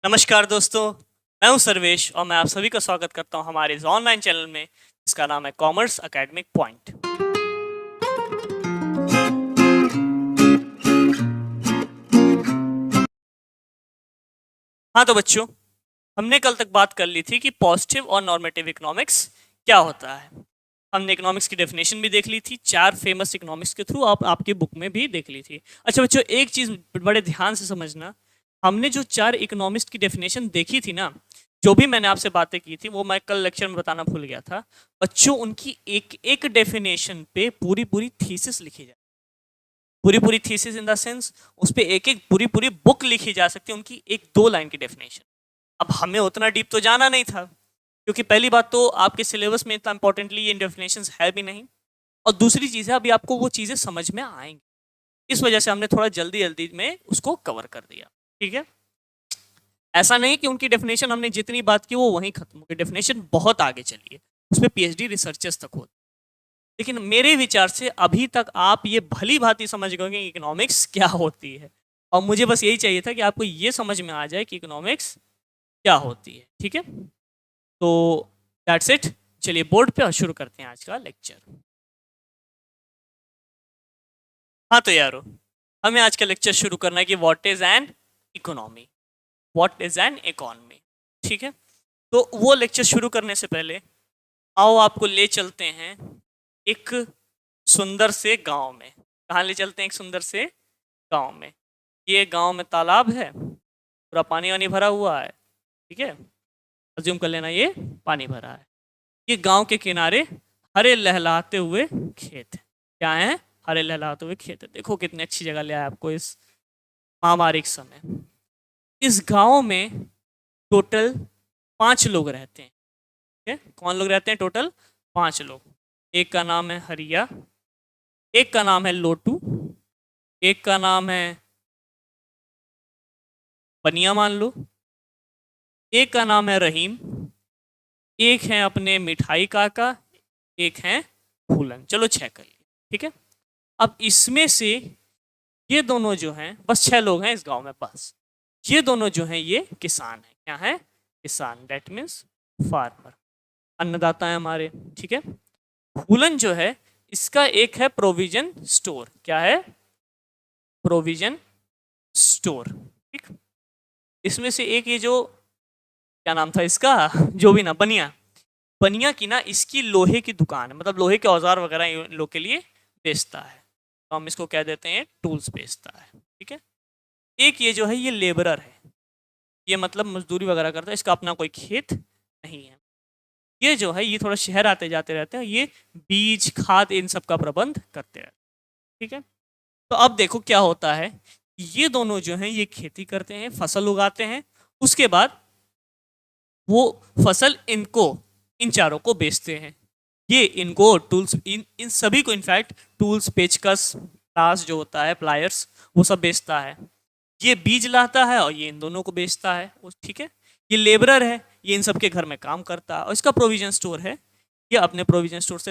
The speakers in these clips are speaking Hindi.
नमस्कार दोस्तों, मैं हूं सर्वेश और मैं आप सभी का स्वागत करता हूं हमारे इस ऑनलाइन चैनल में जिसका नाम है कॉमर्स एकेडमिक पॉइंट। हाँ तो बच्चों, हमने कल तक बात कर ली थी कि पॉजिटिव और नॉर्मेटिव इकोनॉमिक्स क्या होता है। हमने इकोनॉमिक्स की डेफिनेशन भी देख ली थी, 4 फेमस इकोनॉमिक्स के थ्रू आप आपकी बुक में भी देख ली थी। अच्छा बच्चों, एक चीज़ बड़े ध्यान से समझना, हमने जो 4 इकोनॉमिक्स की डेफिनेशन देखी थी ना, जो भी मैंने आपसे बातें की थी वो मैं कल लेक्चर में बताना भूल गया था। बच्चों, उनकी एक एक डेफिनेशन पे पूरी पूरी थीसिस लिखी जाए, पूरी पूरी थीसिस इन द सेंस उस पर एक एक पूरी पूरी बुक लिखी जा सकती है उनकी एक दो लाइन की डेफिनेशन। अब हमें उतना डीप तो जाना नहीं था, क्योंकि पहली बात तो आपके सिलेबस में इतना इंपॉर्टेंटली ये डेफिनेशंस है भी नहीं, और दूसरी चीज़ है अभी आपको वो चीज़ें समझ में आएंगी, इस वजह से हमने थोड़ा जल्दी जल्दी में उसको कवर कर दिया। ठीक है, ऐसा नहीं कि उनकी डेफिनेशन हमने जितनी बात की वो वहीं खत्म हो गई, डेफिनेशन बहुत आगे चली है, उसमें पीएचडी रिसर्चर्स तक होते। लेकिन मेरे विचार से अभी तक आप ये भली भांति समझ गए कि इकोनॉमिक्स क्या होती है, और मुझे बस यही चाहिए था कि आपको ये समझ में आ जाए कि इकोनॉमिक्स क्या होती है। ठीक है, तो दैट्स इट। चलिए बोर्ड पे शुरू करते हैं आज का लेक्चर। हाँ तो यारो, हमें आज का लेक्चर शुरू करना है कि what is an economy, what is an economy. ठीक है, तो वो लेक्चर शुरू करने से पहले आओ आपको ले चलते हैं एक सुंदर से गांव में। कहाँ ले चलते हैं? एक सुंदर से गांव में। ये गांव में तालाब है, पूरा पानी वानी भरा हुआ है। ठीक है, अज्यूम कर लेना ये पानी भरा है। ये गांव के किनारे हरे लहलाते हुए खेत है। क्या है? हरे लहलाते हुए खेत है। देखो कितनी अच्छी जगह ले आया आपको इस महामारी के समय। इस गांव में टोटल 5 लोग रहते हैं। ठीक है, कौन लोग रहते हैं? टोटल 5 लोग। एक का नाम है हरिया, एक का नाम है लोटू, एक का नाम है बनिया मान लो, एक का नाम है रहीम, एक है अपने मिठाई काका, एक है फूलन। चलो 6 कर लिए। ठीक है, अब इसमें से ये दोनों जो हैं, बस 6 लोग हैं इस गांव में, बस ये दोनों जो हैं ये किसान हैं। क्या है? किसान, डेट मीन्स फार्मर, अन्नदाता है हमारे। ठीक है, फूलन जो है इसका एक है प्रोविजन स्टोर। क्या है? Provision store. ठीक, इसमें से एक ये जो क्या नाम था इसका जो भी ना, बनिया, बनिया की ना इसकी लोहे की दुकान है, मतलब लोहे के औजार वगैरह इन लोग के लिए बेचता है, तो हम इसको कह देते हैं टूल्स बेचता है। ठीक है, एक ये जो है ये लेबरर है, ये मतलब मजदूरी वगैरह करता है, इसका अपना कोई खेत नहीं है। ये जो है ये थोड़ा शहर आते जाते रहते हैं, ये बीज खाद इन सब का प्रबंध करते हैं। ठीक है, तो अब देखो क्या होता है, ये दोनों जो हैं ये खेती करते हैं, फसल उगाते हैं, उसके बाद वो फसल इनको, इन चारों को बेचते हैं। ये इनको टूल्स, इन सभी को इनफैक्ट टूल्स, पेचकस, तास जो होता है, प्लायर्स, वो सब बेचता है। ये बीज लाता है और ये इन दोनों को बेचता है। ठीक है, ये लेबरर है, ये इन सबके घर में काम करता है, और इसका प्रोविजन स्टोर है, ये अपने प्रोविजन स्टोर से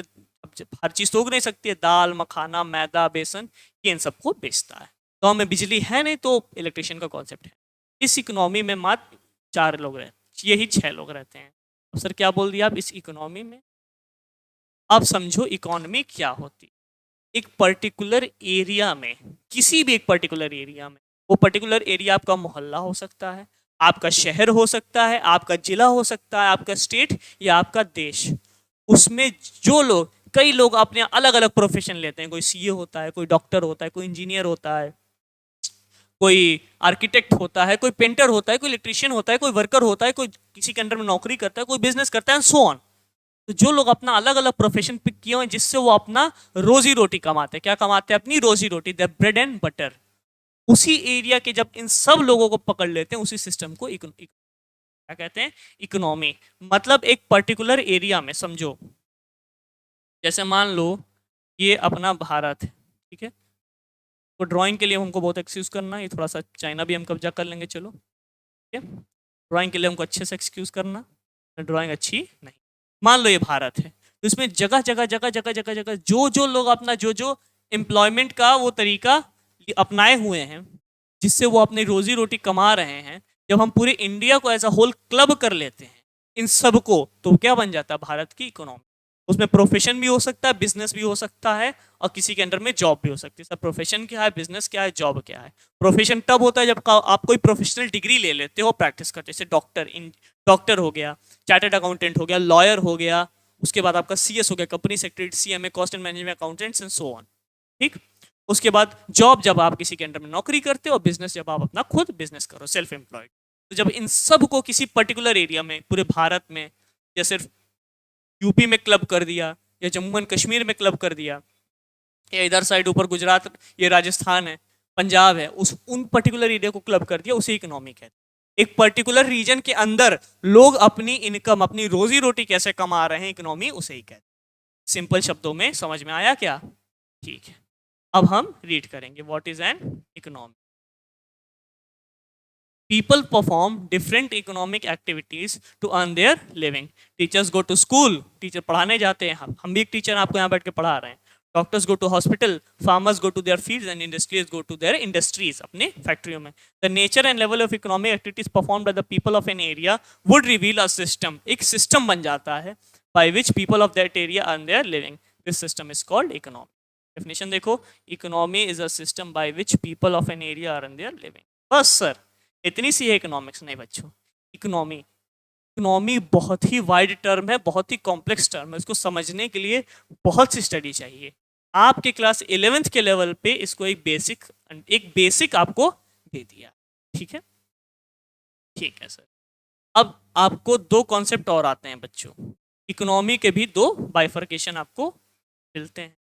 हर चीज़ तो उग नहीं सकती है, दाल, मखाना, मैदा, बेसन, ये इन सबको बेचता है। गाँव में बिजली है नहीं तो इलेक्ट्रिशियन का कॉन्सेप्ट है। इस इकोनॉमी में मात्र 4 लोग रहते, यही 6 लोग रहते हैं। अब सर क्या बोल दिया आप इस इकोनॉमी में? अब समझो इकोनॉमी क्या होती। एक पर्टिकुलर एरिया में, किसी भी एक पर्टिकुलर एरिया में, वो पर्टिकुलर एरिया आपका मोहल्ला हो सकता है, आपका शहर हो सकता है, आपका जिला हो सकता है, आपका स्टेट या आपका देश, उसमें जो लोग, कई लोग अपने अलग अलग प्रोफेशन लेते हैं, कोई सीए होता है, कोई डॉक्टर होता है, कोई इंजीनियर होता है, कोई आर्किटेक्ट होता है, कोई पेंटर होता है, कोई इलेक्ट्रिशियन होता है, कोई वर्कर होता है, कोई किसी के अंडर में नौकरी करता है, कोई बिजनेस करता है, सो ऑन। तो जो लोग अपना अलग अलग प्रोफेशन पिक किए हुए जिससे वो अपना रोजी रोटी कमाते हैं, क्या कमाते हैं? अपनी रोजी रोटी, द ब्रेड एंड बटर। उसी एरिया के जब इन सब लोगों को पकड़ लेते हैं, उसी सिस्टम को क्या कहते हैं? इकोनॉमी। मतलब एक पर्टिकुलर एरिया में, समझो जैसे मान लो ये अपना भारत है। ठीक है, तो ड्राइंग के लिए हमको बहुत एक्सक्यूज करना, ये थोड़ा सा चाइना भी हम कब्जा कर लेंगे, चलो। ठीक है, ड्राइंग के लिए हमको अच्छे से एक्सक्यूज करना, ड्राइंग अच्छी नहीं। मान लो ये भारत है, तो इसमें जगह जगह जगह जगह जगह जगह जो जो लोग अपना जो जो एम्प्लॉयमेंट का वो तरीका अपनाए हुए हैं, जिससे वो अपनी रोजी रोटी कमा रहे हैं, जब हम पूरे इंडिया को एज अ होल क्लब कर लेते हैं इन सब को, तो क्या बन जाता है भारत की इकोनॉमी। उसमें प्रोफेशन भी हो सकता है, बिजनेस भी हो सकता है, और किसी के अंडर में जॉब भी हो सकती है। सर प्रोफेशन क्या है, बिजनेस क्या है, जॉब क्या है? प्रोफेशन तब होता है जब आप कोई प्रोफेशनल डिग्री ले लेते हो, प्रैक्टिस करते हो, जैसे डॉक्टर हो गया, चार्टर्ड अकाउंटेंट हो गया, लॉयर हो गया, उसके बाद आपका सीएस हो गया, company secretary, CMA, cost and management accountants and so on. ठीक। उसके बाद जॉब जब आप किसी के अंडर में नौकरी करते हो, बिजनेस जब आप अपना खुद बिजनेस करो, सेल्फ एम्प्लॉयड। तो जब इन सब को किसी पर्टिकुलर एरिया में पूरे भारत में, या सिर्फ यूपी में क्लब कर दिया, या जम्मू एंड कश्मीर में क्लब कर दिया, या इधर साइड ऊपर गुजरात, ये राजस्थान है, पंजाब है, उस उन पर्टिकुलर एरिया को क्लब कर दिया, उसे इकोनॉमी कहते हैं। एक पर्टिकुलर रीजन के अंदर लोग अपनी इनकम, अपनी रोजी रोटी कैसे कमा रहे हैं, इकोनॉमी उसे ही कहते हैं। सिंपल शब्दों में समझ में आया क्या? ठीक है, अब हम रीड करेंगे what is an economy. People perform different economic activities to earn their living. Teachers go to school, teacher पढ़ाने जाते हैं, हम भी एक टीचर आपको यहाँ बैठ के पढ़ा रहे हैं। Doctors go to hospital, farmers go to their fields and industrials go to their industries, अपने फैक्ट्रियों में। The nature and level of economic activities performed by the people of an area would reveal a system, एक system बन जाता है by which people of that area earn their living. This system is called economy. Definition देखो, economy is a system by which people of an area earn their living. बस सर इतनी सी है इकोनॉमिक्स। नहीं बच्चों, इकोनॉमी बहुत ही वाइड टर्म है, बहुत ही कॉम्प्लेक्स टर्म है। इसको समझने के लिए बहुत सी स्टडी चाहिए। आपके क्लास 11th के लेवल पे इसको एक बेसिक आपको दे दिया। ठीक है, ठीक है सर। अब आपको दो कॉन्सेप्ट और आते हैं बच्चों। इकोनॉमी के भी दो बाइफर्केशन आपको मिलते हैं।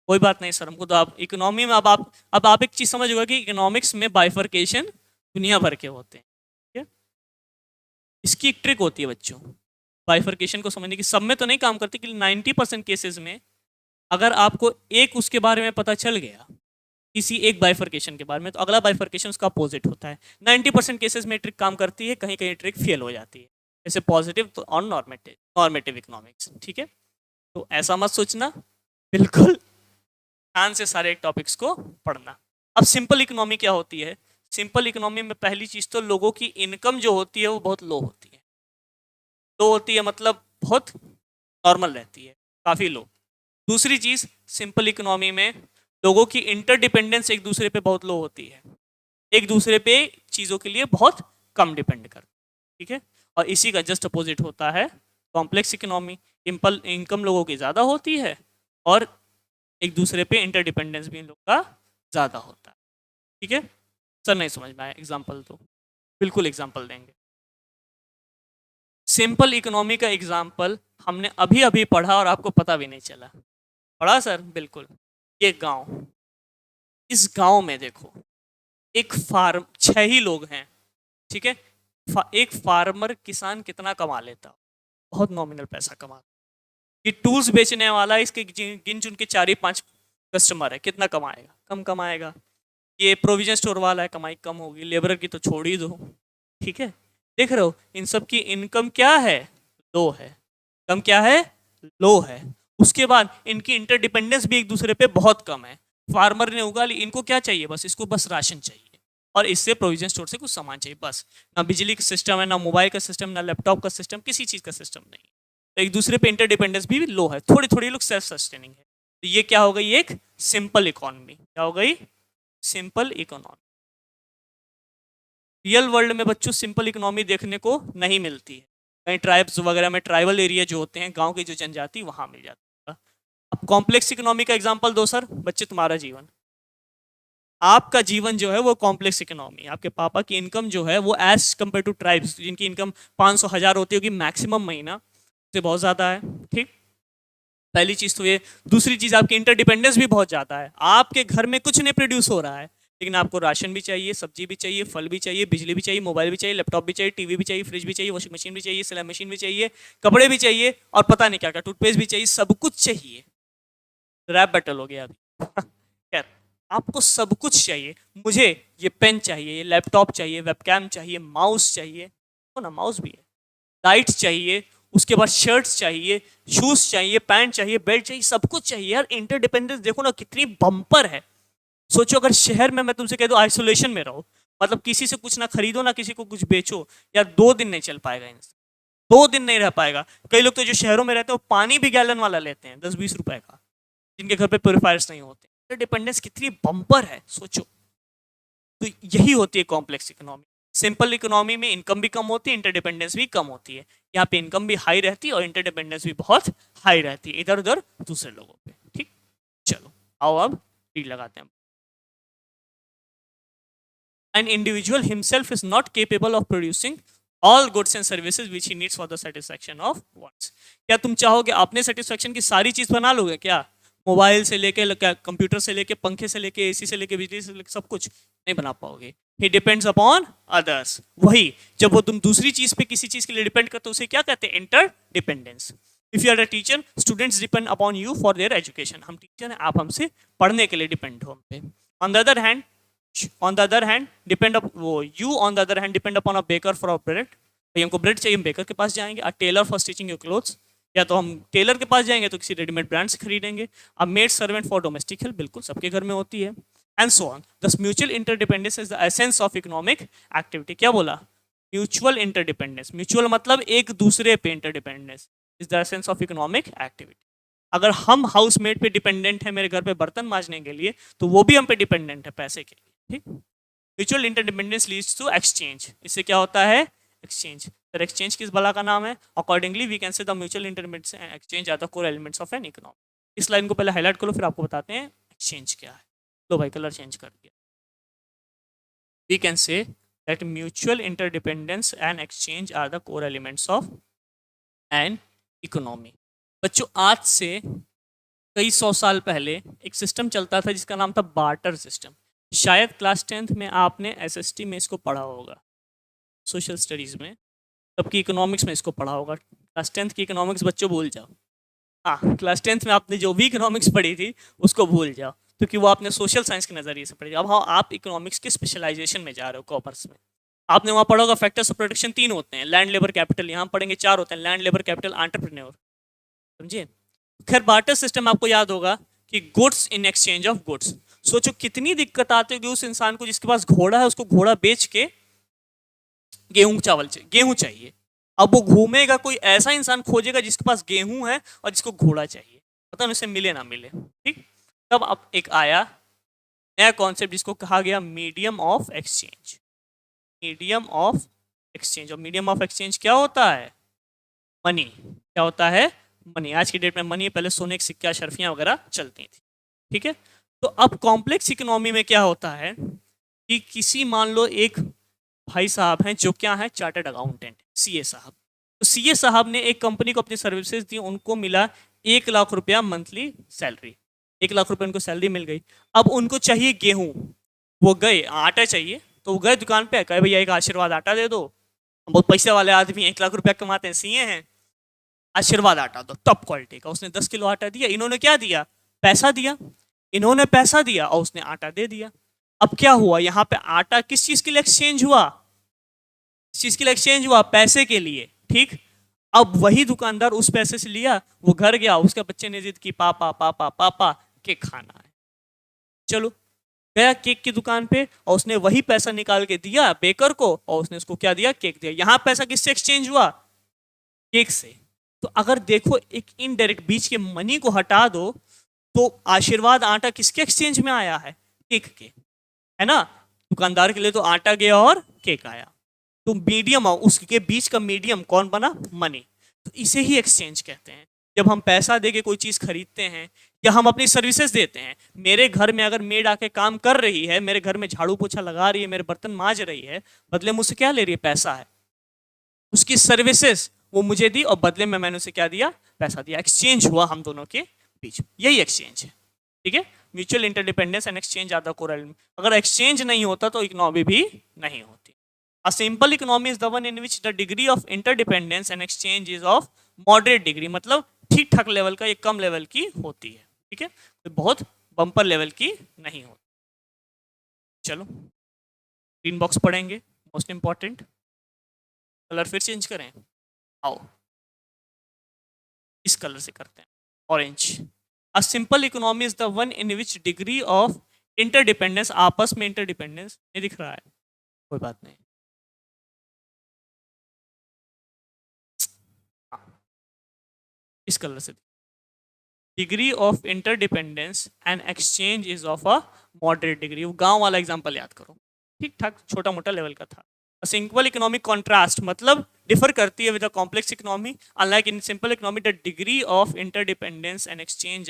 कोई बात नहीं सर, हमको तो आप इकोनॉमी में अब आप एक चीज समझ होगा कि इकोनॉमिक्स में बाइफर्केशन दुनिया भर के होते हैं। ठीक है, इसकी एक ट्रिक होती है बच्चों बाइफर्केशन को समझने की। सब में तो नहीं काम करती, कि 90% केसेस में अगर आपको एक उसके बारे में पता चल गया, किसी एक बाइफर्केशन के बारे में, तो अगला बाइफर्केशन उसका अपोजिट होता है। 90% केसेस में ट्रिक काम करती है, कहीं कहीं ट्रिक फेल हो जाती है, जैसे पॉजिटिव तो और नॉर्मेटिव इकोनॉमिक्स। ठीक है, तो ऐसा मत सोचना, बिल्कुल ध्यान से सारे टॉपिक्स को पढ़ना। अब सिंपल इकोनॉमी क्या होती है? सिंपल इकोनॉमी में पहली चीज तो लोगों की इनकम जो होती है वो बहुत लो होती है। लो होती है मतलब बहुत नॉर्मल रहती है, काफ़ी लो। दूसरी चीज़, सिंपल इकोनॉमी में लोगों की इंटरडिपेंडेंस एक दूसरे पे बहुत लो होती है, एक दूसरे पे चीज़ों के लिए बहुत कम डिपेंड करते। ठीक है, और इसी का जस्ट अपोजिट होता है कॉम्प्लेक्स इकोनॉमी। इनकम लोगों की ज़्यादा होती है और एक दूसरे पे इंटरडिपेंडेंस भी इन लोग का ज़्यादा होता है। ठीक है सर, नहीं समझ में आया एग्जाम्पल तो बिल्कुल एग्जाम्पल देंगे। सिंपल इकोनॉमी का एग्जाम्पल हमने अभी अभी पढ़ा और आपको पता भी नहीं चला। पढ़ा सर? बिल्कुल। ये गांव, इस गांव में देखो एक फार्म, 6 ही लोग हैं। ठीक है, एक फार्मर किसान कितना कमा लेता? बहुत नॉमिनल पैसा कमाता। ये टूल्स बेचने वाला, इसके गिन चुन के 4 ही 5 कस्टमर है, कितना कमाएगा? कम कमाएगा। ये प्रोविजन स्टोर वाला है, कमाई कम होगी। लेबर की तो छोड़ ही दो। ठीक है, देख रहे हो इन सब की इनकम क्या है? लो है। कम क्या है? लो है। उसके बाद इनकी इंटरडिपेंडेंस भी एक दूसरे पे बहुत कम है। फार्मर ने उगा ली, इनको क्या चाहिए? बस इसको बस राशन चाहिए और इससे प्रोविजन स्टोर से कुछ सामान चाहिए, बस। ना बिजली का सिस्टम है, ना मोबाइल का सिस्टम, ना लैपटॉप का सिस्टम, किसी चीज़ का सिस्टम नहीं। तो एक दूसरे पे इंटरडिपेंडेंस भी लो है, थोड़ी थोड़ी लोग सेल्फ सस्टेनिंग है। तो ये क्या हो गई? एक सिंपल इकोनॉमी। क्या हो गई? Simple economy. रियल वर्ल्ड में बच्चों सिंपल इकोनॉमी देखने को नहीं मिलती है। कहीं ट्राइब्स वगैरह में, ट्राइबल एरिया जो होते हैं, गांव की जो जनजाति, वहां मिल जाता है। अब कॉम्प्लेक्स इकोनॉमी का एग्जांपल दो सर। बच्चे तुम्हारा जीवन, आपका जीवन जो है वो कॉम्प्लेक्स इकोनॉमी। आपके पापा की इनकम जो है वो एज कम्पेयर टू ट्राइब्स जिनकी इनकम 500,000 होती होगी मैक्सिमम महीना, से बहुत ज़्यादा है। ठीक, पहली चीज़ तो ये। दूसरी चीज़, आपकी इंटरडिपेंडेंस भी बहुत ज़्यादा है। आपके घर में कुछ नहीं प्रोड्यूस हो रहा है, लेकिन आपको राशन भी चाहिए, सब्जी भी चाहिए, फल भी चाहिए, बिजली भी चाहिए, मोबाइल भी चाहिए, लैपटॉप भी चाहिए, टीवी भी चाहिए, फ्रिज भी चाहिए, वॉशिंग मशीन भी चाहिए, सिलाई मशीन भी चाहिए, कपड़े भी चाहिए, और पता नहीं क्या क्या, टूथपेस्ट भी चाहिए, सब कुछ चाहिए। रैप बैटल हो गया अभी। खैर, आपको सब कुछ चाहिए। मुझे ये पेन चाहिए, ये लैपटॉप चाहिए, वेबकैम चाहिए, माउस चाहिए, हो ना, माउस भी है, लाइट चाहिए, उसके बाद शर्ट्स चाहिए, शूज चाहिए, पैंट चाहिए, बेल्ट चाहिए, सब कुछ चाहिए यार। इंटरडिपेंडेंस देखो ना कितनी बम्पर है। सोचो अगर शहर में मैं तुमसे कह दूं आइसोलेशन में रहो, मतलब किसी से कुछ ना खरीदो ना किसी को कुछ बेचो, या 2 दिन नहीं चल पाएगा इनसे, 2 दिन नहीं रह पाएगा। कई लोग तो जो शहरों में रहते हैं वो पानी भी गैलन वाला लेते हैं 10-20 रुपए का, जिनके घर पे प्योरीफायर्स नहीं होते। तो डिपेंडेंस कितनी बम्पर है सोचो। तो यही होती है कॉम्प्लेक्स इकोनॉमी। सिंपल इकोनॉमी में इनकम भी कम होती है, इंटरडिपेंडेंस भी कम होती है। यहाँ पे इनकम भी हाई रहती है और इंटरडिपेंडेंस भी बहुत हाई रहती है इधर उधर दूसरे लोगों पे। ठीक, चलो आओ अब रीड लगाते हैं। An individual himself is not capable of producing all goods and services which he needs for the satisfaction of wants. क्या तुम चाहोगे अपने सेटिस्फेक्शन की सारी चीज बना लोगे क्या? मोबाइल से लेके कंप्यूटर से लेके पंखे से लेके एसी से लेके बिजली से लेके सब कुछ नहीं बना पाओगे। ही डिपेंड्स अपॉन अदर्स। वही जब वो तुम दूसरी चीज पे किसी चीज के लिए डिपेंड करते हो उसे क्या कहते हैं? Interdependence. If you are a teacher, students depend upon you for their education. हम टीचर हैं, आप हमसे पढ़ने के लिए डिपेंड हो हम पे। On the other hand you on the other hand depend upon a baker for a bread। भाई हमको ब्रेड चाहिए, हम बेकर के पास जाएंगे। A tailor for stitching your clothes, या तो हम टेलर के पास जाएंगे तो किसी रेडीमेड ब्रांड से खरीदेंगे। A maid servant for domestic help, बिल्कुल सबके घर में होती है। And so on. This mutual interdependence is the essence of economic activity. क्या बोला? Mutual interdependence. म्यूचुअल मतलब एक दूसरे पे interdependence is the essence of economic activity. अगर हम हाउसमेड पे डिपेंडेंट है मेरे घर पे बर्तन मांजने के लिए, तो वो भी हम पे डिपेंडेंट है पैसे के लिए। ठीक, mutual interdependence leads to exchange. इससे क्या होता है? एक्सचेंज। सर एक्सचेंज किस बला का नाम है? Accordingly we can say the mutual interdependence and exchange are the core elements of an economy. इस लाइन को पहले हाईलाइट करो, फिर आपको बताते हैं एक्सचेंज क्या है। लो भाई कलर चेंज कर दिया। We can say that mutual interdependence and exchange are the core elements of an economy. बच्चों आज से कई 100 साल पहले एक सिस्टम चलता था जिसका नाम था बार्टर सिस्टम। शायद क्लास 10th में आपने एसएसटी में इसको पढ़ा होगा, सोशल स्टडीज़ में, तब की इकोनॉमिक्स में इसको पढ़ा होगा। क्लास 10th की इकोनॉमिक्स बच्चों भूल जाओ। हाँ, क्लास 10th में आपने जो भी इकोनॉमिक्स पढ़ी थी उसको भूल जाओ, क्योंकि वो आपने सोशल साइंस के नज़रिए से पढ़ी। अब हाँ, आप इकोनॉमिक्स के स्पेशलाइजेशन में जा रहे हो, कॉमर्स में। आपने वहाँ पढ़ा होगा फैक्टर्स ऑफ प्रोडक्शन 3 होते हैं, लैंड लेबर कैपिटल। यहाँ पढ़ेंगे 4 होते हैं, लैंड लेबर कैपिटल एंटरप्रेन्योर। समझिए? खैर बार्टर सिस्टम आपको याद होगा कि goods in exchange of goods. सोचो कितनी दिक्कत आती होगी उस इंसान को जिसके पास घोड़ा है, उसको घोड़ा बेच के गेहूं चावल चाहिए, गेहूं चाहिए। अब वो घूमेगा, कोई ऐसा इंसान खोजेगा जिसके पास गेहूं है और जिसको घोड़ा चाहिए, पता नहीं उसे मिले ना मिले। ठीक, तब अब एक आया नया कॉन्सेप्ट जिसको कहा गया medium of exchange. Medium of exchange. और मीडियम ऑफ एक्सचेंज क्या होता है? मनी। क्या होता है? मनी। आज की डेट में मनी, पहले सोने के सिक्का शर्फियां वगैरह चलती थी। ठीक है, तो अब कॉम्प्लेक्स इकोनॉमी में क्या होता है कि किसी मान लो एक भाई साहब हैं जो क्या है? चार्टर्ड अकाउंटेंट, सीए साहब। तो सीए साहब ने एक कंपनी को अपनी सर्विसेज दी, उनको मिला 1 लाख रुपया मंथली सैलरी। 1 लाख रुपया उनको सैलरी मिल गई। अब उनको चाहिए गेहूं, वो गए, आटा चाहिए तो वो गए दुकान पे, कहे भैया एक आशीर्वाद आटा दे दो, हम बहुत पैसे वाले आदमी 1 लाख रुपया कमाते हैं, सीए हैं, आशीर्वाद आटा दो टॉप क्वालिटी का। उसने 10 किलो आटा दिया, इन्होंने क्या दिया? पैसा दिया। इन्होंने पैसा दिया और उसने आटा दे दिया। अब क्या हुआ? यहाँ पे आटा किस चीज के लिए एक्सचेंज हुआ? किस चीज के लिए एक्सचेंज हुआ? पैसे के लिए। ठीक, अब वही दुकानदार उस पैसे से लिया, वो घर गया, उसके बच्चे ने जिद की पापा पापा पापा केक खाना है। चलो गया केक की दुकान पे और उसने वही पैसा निकाल के दिया बेकर को और उसने उसको क्या दिया? केक दिया। यहाँ पैसा किससे एक्सचेंज हुआ? केक से। तो अगर देखो एक इनडायरेक्ट बीच के मनी को हटा दो तो आशीर्वाद आटा किसके एक्सचेंज में आया है? केक के, है ना? दुकानदार के लिए तो आटा गया और केक आया। तो मीडियम, उसके बीच का मीडियम कौन बना? मनी। तो इसे ही एक्सचेंज कहते हैं। जब हम पैसा देके कोई चीज खरीदते हैं या हम अपनी सर्विसेज देते हैं, मेरे घर में अगर मेड आके काम कर रही है, मेरे घर में झाड़ू पोछा लगा रही है, मेरे बर्तन मांज रही है, बदले मुझसे क्या ले रही है? पैसा है। उसकी सर्विसेज वो मुझे दी और बदले में मैंने उसे क्या दिया? पैसा दिया। एक्सचेंज हुआ हम दोनों के बीच, यही एक्सचेंज है। ठीक है, mutual interdependence and exchange are the core element. अगर एक्सचेंज नहीं होता तो इकोनॉमी भी नहीं होती। A simple economy is the one in which the degree of interdependence and exchange is of moderate degree, मतलब ठीक ठाक लेवल का, एक कम लेवल की होती है। ठीक है, तो बहुत बम्पर लेवल की नहीं होती। चलो ग्रीन बॉक्स पढ़ेंगे, मोस्ट इंपॉर्टेंट। कलर फिर चेंज करें, आओ इस कलर से करते हैं, orange. A simple economy is the one in which degree of interdependence, आपस में इंटरडिपेंडेंस नहीं दिख रहा है, कोई बात नहीं। हाँ, इस कलर से degree of interdependence and exchange is of a moderate degree. वो गांव वाला एग्जांपल याद करो, ठीक ठाक छोटा मोटा लेवल का था। सिंपल इकोनॉमिक कॉन्ट्रास्ट मतलब डिफर करती है with a complex economy. Unlike in simple economy the degree of interdependence and exchange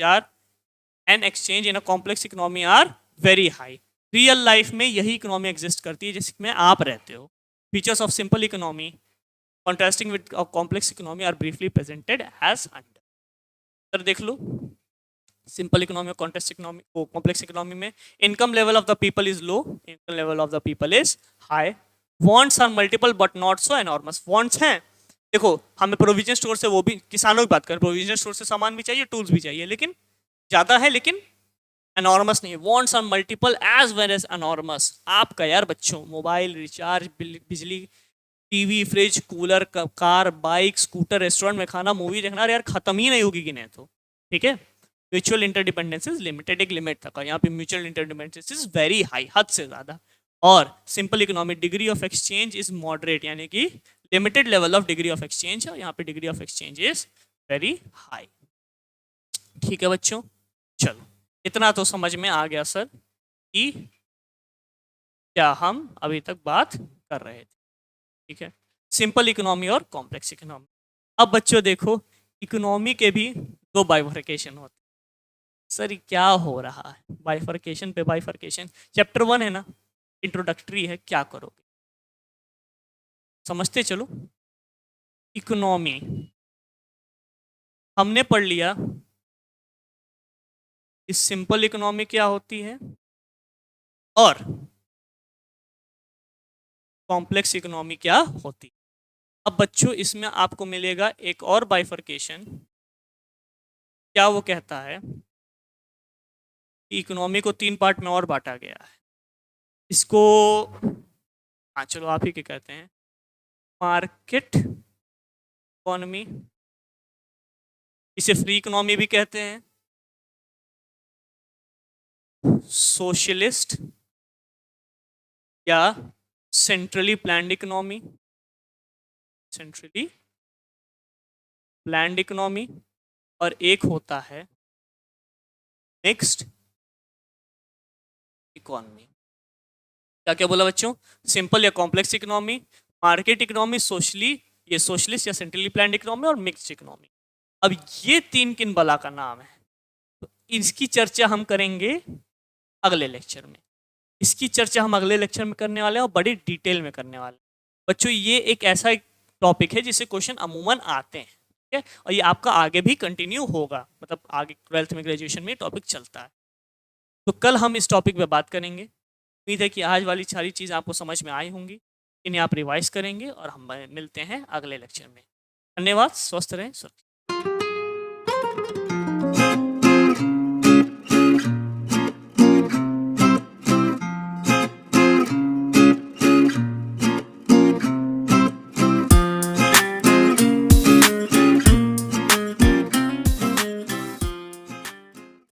in a complex economy are very high. Real life में यही इकोनॉमी एग्जिस्ट करती है जिसमें आप रहते हो। Features of simple economy contrasting with complex economy are briefly presented as under. Sir देख लो, सिंपल इकोनॉमी और कॉन्टेक्स्ट इकोनॉमी को कॉम्प्लेक्स इकोनॉमी में income level of the people is low, income level of the people is high, wants are multiple but not so enormous. Wants हैं, देखो हमें प्रोविजन स्टोर से, वो भी किसानों की बात करें, प्रोविजन स्टोर से सामान भी चाहिए, टूल्स भी चाहिए, लेकिन ज़्यादा है, लेकिन एनॉर्मस नहीं है। Wants are multiple as well as enormous. आपका यार बच्चों मोबाइल रिचार्ज, बिजली, TV, fridge, cooler, car, bike, scooter, restaurant में खाना, मूवी देखना, यार खत्म ही नहीं होगी गिने तो, ठीक है। म्यूचुअल इंटरडिपेंडेंस इज लिमिटेड, एक लिमिट तक, यहाँ पे mutual interdependence is very high, हद से ज़्यादा। और simple economic degree of exchange is moderate, यानी कि limited level of degree of exchange, और यहाँ पे degree of exchange is very high. ठीक है बच्चों, चलो इतना तो समझ में आ गया सर कि क्या हम अभी तक बात कर रहे थे, ठीक है। सिंपल इकोनॉमी और कॉम्प्लेक्स इकोनॉमी। अब बच्चों देखो, इकोनॉमी के भी दो बाइफर्केशन होते हैं। सर क्या हो रहा है, बाइफर्केशन पे बाइफर्केशन। चैप्टर 1 है ना, इंट्रोडक्टरी है, क्या करोगे समझते चलो। इकोनॉमी हमने पढ़ लिया, इस सिंपल इकोनॉमी क्या होती है और कॉम्प्लेक्स इकोनॉमी क्या होती है। अब बच्चों इसमें आपको मिलेगा एक और बाइफर्केशन। क्या वो कहता है कि इकोनॉमी को 3 पार्ट में और बांटा गया है। इसको हाँ चलो आप ही के कहते हैं, मार्केट इकोनॉमी, इसे फ्री इकोनॉमी भी कहते हैं, सोशलिस्ट या centrally planned economy, centrally planned economy, और एक होता है मिक्स्ड इकोनॉमी। क्या क्या बोला बच्चों, सिंपल या complex economy, market economy, socially ये सोशलिस्ट या सेंट्रली प्लान्ड इकोनॉमी, और मिक्स्ड इकोनॉमी। अब ये 3 किन बला का नाम है, तो इसकी चर्चा हम करेंगे अगले लेक्चर में। इसकी चर्चा हम अगले लेक्चर में करने वाले हैं और बड़ी डिटेल में करने वाले हैं। बच्चों ये एक ऐसा टॉपिक है जिससे क्वेश्चन अमूमन आते हैं, ठीक है, और ये आपका आगे भी कंटिन्यू होगा, मतलब आगे 12th में, ग्रेजुएशन में टॉपिक चलता है। तो कल हम इस टॉपिक पे बात करेंगे। उम्मीद है कि आज वाली सारी चीज़ आपको समझ में आई होंगी, इन्हें आप रिवाइज करेंगे, और हम मिलते हैं अगले लेक्चर में। धन्यवाद, स्वस्थ रहें, स्वस्थ।